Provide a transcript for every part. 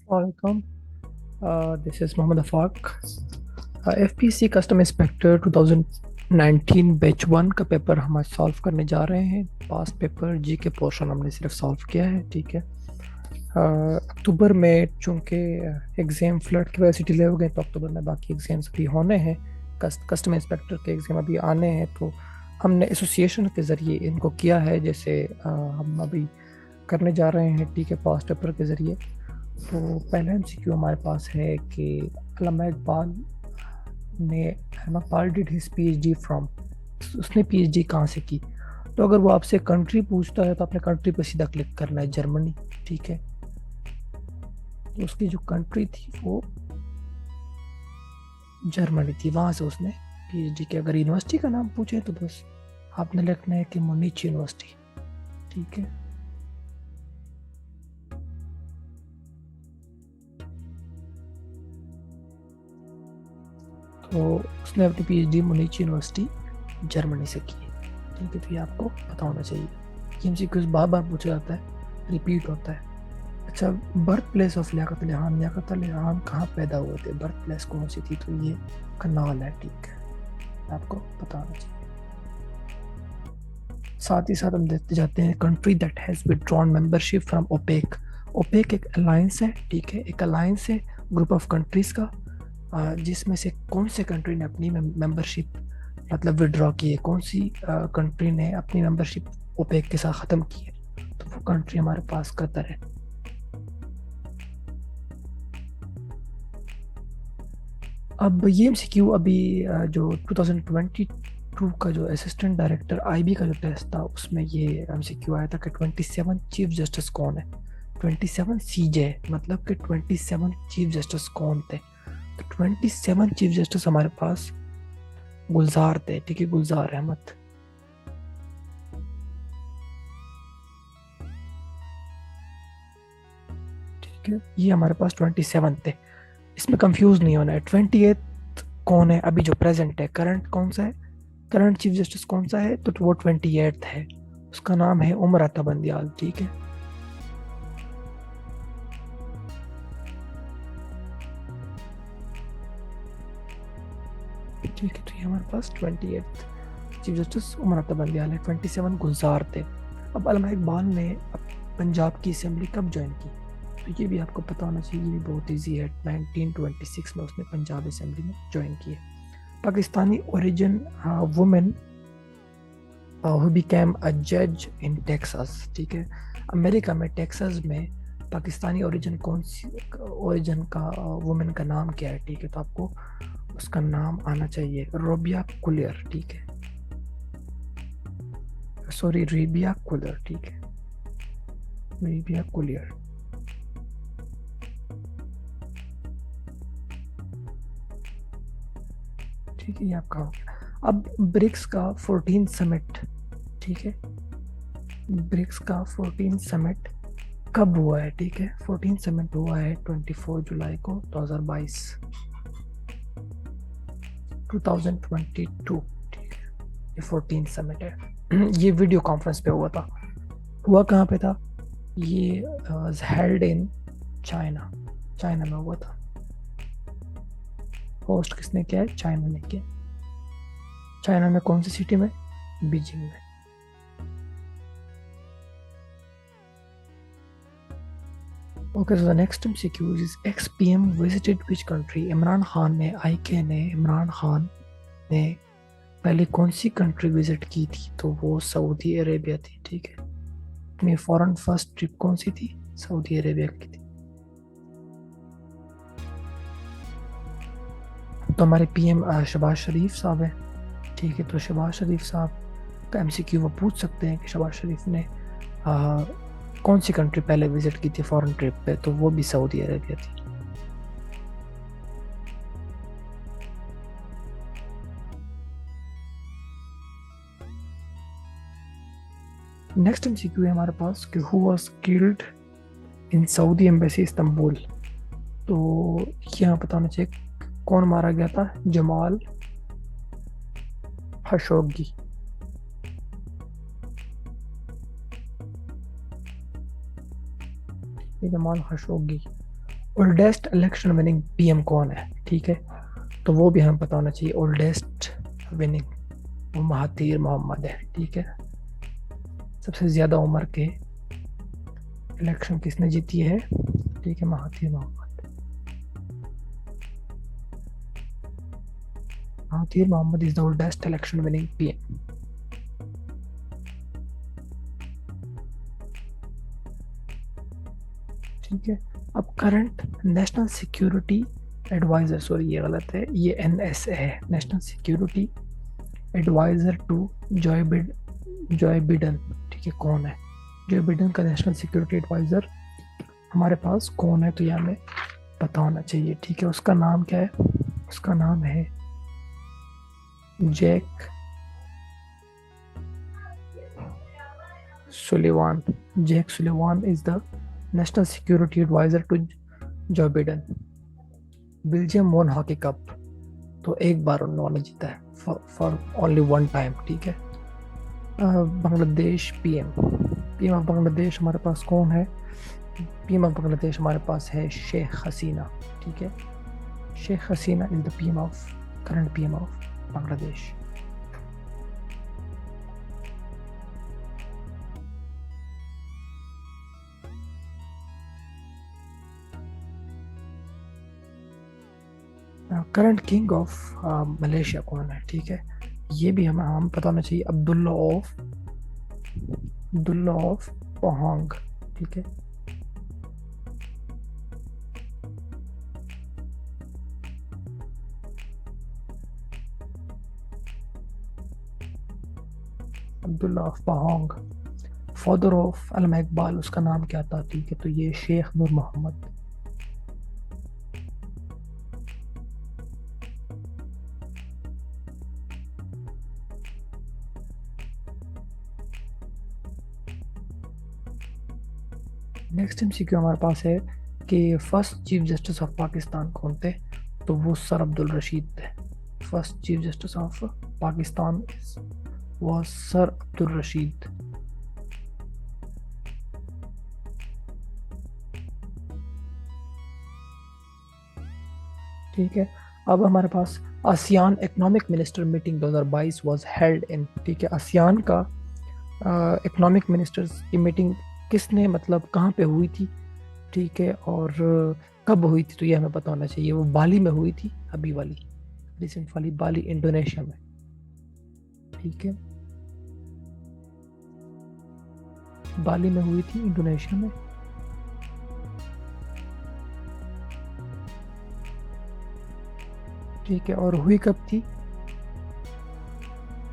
Welcome. This is Mohammed Afaq. FPC custom inspector 2019 batch 1 का paper हम आज solve करने जा रहे हैं। पास पेपर जी के पोर्शन हमने सिर्फ सॉल्व किया है, ठीक है। अक्टूबर में चूँकि एग्ज़ाम फ्लड की वजह से डिले हो गए, तो अक्टूबर में बाकी एग्ज़ाम्स भी होने हैं। कस्टम इंस्पेक्टर के एग्ज़ाम अभी आने हैं, तो हमने एसोसिएशन के ज़रिए इनको किया है, जैसे हम अभी करने जा रहे हैं, ठीक है, पास पेपर के ज़रिए। तो पहला एमसीक्यू हमारे पास है कि अल्लामा इकबाल ने अहमद पाल डिड हिज पीएचडी फ्रॉम, उसने पीएचडी कहाँ से की। तो अगर वो आपसे कंट्री पूछता है तो आपने कंट्री पर सीधा क्लिक करना है, जर्मनी, ठीक है। तो उसकी जो कंट्री थी वो जर्मनी थी, वहाँ से उसने पीएचडी की। अगर यूनिवर्सिटी का नाम पूछे तो बस आपने लिखना है कि मुनीच यूनिवर्सिटी, ठीक है। तो उसने अपनी पीएचडी मुनीच यूनिवर्सिटी जर्मनी से की है, ठीक है। तो ये आपको पता होना चाहिए। ये एमसीक्यूज बार बार पूछा जाता है, रिपीट होता है। अच्छा, birth place of Liaquat Ali Khan, Liaquat Ali Khan कहाँ पैदा हुए थे, बर्थ प्लेस कौन सी थी, तो ये करनाल है, ठीक है, आपको पता होना चाहिए। साथ ही साथ हम देखते जाते हैं country that has withdrawn membership from OPEC. OPEC एक अलायंस है, ठीक है, एक अलायंस है ग्रुप ऑफ कंट्रीज़ का, जिसमें से कौन से कंट्री ने अपनी मेंबरशिप मतलब विड्रॉ की है, कौन सी कंट्री ने अपनी मेंबरशिप ओपेक के साथ ख़त्म की है, तो वो कंट्री हमारे पास कतर है। अब ये एमसीक्यू अभी जो 2022 का जो असिस्टेंट डायरेक्टर आईबी का जो टेस्ट था, उसमें ये एमसीक्यू आया था कि 27 चीफ जस्टिस कौन है। 27 सीजे मतलब कि 27 चीफ जस्टिस कौन थे। तो 27 चीफ जस्टिस हमारे पास गुलजार थे, ठीक है, गुलजार अहमद। ठीक है, ये हमारे पास 27 थे। इसमें कंफ्यूज नहीं होना है। 28 कौन है अभी जो प्रेजेंट है, करंट कौन सा है, करंट चीफ जस्टिस कौन सा है, तो वो 28 है। उसका नाम है उमर अता बंदियाल, ठीक है। ठीक है, तो ये हमारे पास 28 चीफ जस्टिस उमर अता बंदियाल है। 27 गुलजार थे। अब अल्लामा इकबाल ने पंजाब की असेंबली कब ज्वाइन की, तो ये भी आपको पता होना चाहिए, ये भी बहुत ईजी है। 1926 में उसने पंजाब असेंबली में ज्वाइन की है। Pakistani origin women who became a जज इन टेक्सास, ठीक है। अमेरिका में टेक्सास में पाकिस्तानी ओरिजिन कौन सी ओरिजिन का वुमेन का नाम क्या है, ठीक है। तो आपको उसका नाम आना चाहिए, रोबिया कुलियर, ठीक है, सॉरी रेबिया कुलर, ठीक है, रेबिया कुलियर। ठीक है, ये आपका हो गया। अब ब्रिक्स का 14 समिट, ठीक है, ब्रिक्स का 14 समिट कब हुआ है, ठीक है। 14 समिट हुआ है 24 जुलाई को 2022, 2022, ठीक है। ये 14 समिट है। ये वीडियो कॉन्फ्रेंस पे हुआ था। हुआ कहाँ पे था, ये हेल्ड इन चाइना, चाइना में हुआ था। होस्ट किसने किया है, चाइना ने किया। चाइना में कौन सी सिटी में, बीजिंग में। Okay, so the next MCQ is ex-PM visited which country? Imran Khan ने, आईके ने, इमरान खान ने पहले कौन सी कंट्री विजिट की थी, तो वो सऊदी अरेबिया थी, ठीक है। अपनी फॉरेन फर्स्ट ट्रिप कौन सी थी, सऊदी अरेबिया की थी। तो हमारे पीएम शहबाज शरीफ साहब हैं, ठीक है। तो शहबाज शरीफ साहब का एमसीक्यू वो पूछ सकते हैं कि शहबाज शरीफ ने कौन सी कंट्री पहले विजिट की थी फॉरेन ट्रिप पे, तो वो भी सऊदी अरेबिया थी। नेक्स्ट एमसीक्यू है हमारे पास कि who was killed in Saudi embassy Istanbul. तो यहाँ पता होना चाहिए कौन मारा गया था, Jamal Khashoggi. Jamal Khashoggi. Oldest election winning PM कौन है, ठीक है, तो वो भी हमें पता होना चाहिए। ओल्डेस्ट विनिंग, वो महातीर मोहम्मद है, ठीक है। सबसे ज्यादा उम्र के इलेक्शन किसने जीती है, ठीक है, Mahathir Mohamad. Mahathir Mohamad is the oldest election winning PM. ठीक है। अब current national security adviser, sorry ये गलत है, ये एनएसए है, national security adviser to Joe Biden, ठीक है, कौन है। जॉय बिडन का नेशनल सिक्योरिटी एडवाइजर हमारे पास कौन है, तो ये हमें पता होना चाहिए, ठीक है। उसका नाम क्या है, उसका नाम है Jack Sullivan. Jack Sullivan is the National security adviser to Joe Biden. Belgium won hockey cup, तो एक बार उन्होंने जीता है, फॉर ओनली वन टाइम, ठीक है। Bangladesh PM, PM of Bangladesh हमारे पास कौन है, पीएम ऑफ बांग्लादेश हमारे पास है शेख हसीना, ठीक है। Sheikh Hasina is the PM of, current PM of Bangladesh. Current king of Malaysia कौन है, ठीक है, ये भी हम पता होना चाहिए। अब्दुल्ला ऑफ पहांग, ठीक है। Abdullah of Pahang, father of Allama Iqbal, उसका नाम क्या था, ठीक है, तो ये शेख नूर मोहम्मद। नेक्स्ट एमसीक्यू हमारे पास है कि first chief justice of Pakistan कौन थे, तो वो सर अब्दुल रशीद थे। First chief justice of Pakistan was sir Abdul Rashid. ठीक है। अब हमारे पास ASEAN economic minister meeting 2022 was held in, ठीक है। आसियान का इकोनॉमिक मिनिस्टर्स की मीटिंग किसने, मतलब कहाँ पे हुई थी, ठीक है, और कब हुई थी, तो ये हमें पता होना चाहिए। वो बाली में हुई थी, अभी वाली रिसेंट वाली, बाली इंडोनेशिया में, ठीक है, बाली में हुई थी इंडोनेशिया में। ठीक है, और हुई कब थी,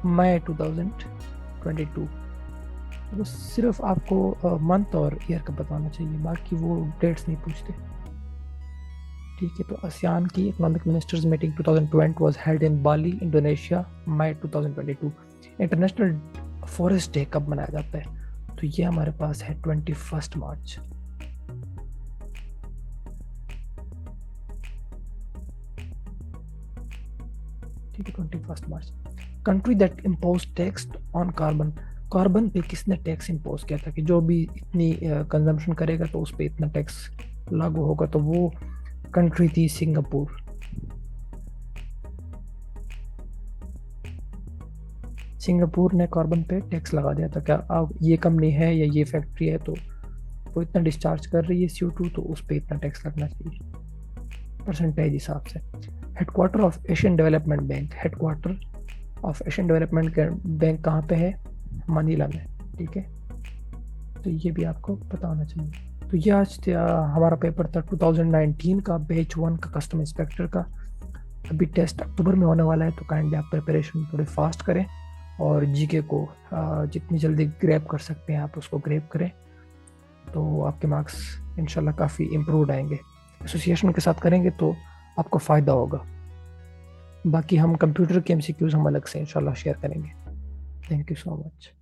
मई 2022। तो सिर्फ आपको मंथ और ईयर का बताना चाहिए, बाकी वो डेट्स नहीं पूछते। ठीक है, तो आसियान की economic ministers meeting 2020 was held in Bali Indonesia, मई 2022। इंटरनेशनल फॉरेस्ट डे कब मनाया जाता है, तो ये हमारे पास है 21 मार्च। ठीक है, 21 March. Country that impose tax on carbon, carbon पे किसने टैक्स इम्पोज किया था कि जो भी इतनी कंजम्पशन करेगा तो उस पर इतना टैक्स लागू होगा, तो वो कंट्री थी सिंगापुर। सिंगापुर ने कार्बन पे टैक्स लगा दिया था, क्या अब ये कंपनी है या ये फैक्ट्री है तो वो इतना डिस्चार्ज कर रही है CO2, तो उस पर इतना टैक्स लगना चाहिए परसेंटेज हिसाब से। Headquarter of Asian development bank, headquarter of Asian development bank कहाँ पे है, मनीला में, ठीक है, तो ये भी आपको पता होना चाहिए। तो ये आज हमारा पेपर था 2019 का, बैच 1 का कस्टम इंस्पेक्टर का। अभी टेस्ट अक्टूबर में होने वाला है, तो काइंडली आप प्रिपरेशन थोड़ी फास्ट करें और जीके को जितनी जल्दी ग्रैब कर सकते हैं आप उसको ग्रैब करें, तो आपके मार्क्स इंशाल्लाह काफ़ी इम्प्रूव आएंगे। एसोसिएशन के साथ करेंगे तो आपको फ़ायदा होगा। बाकी हम कंप्यूटर के MCQs हम अलग से इंशाल्लाह शेयर करेंगे। Thank you so much.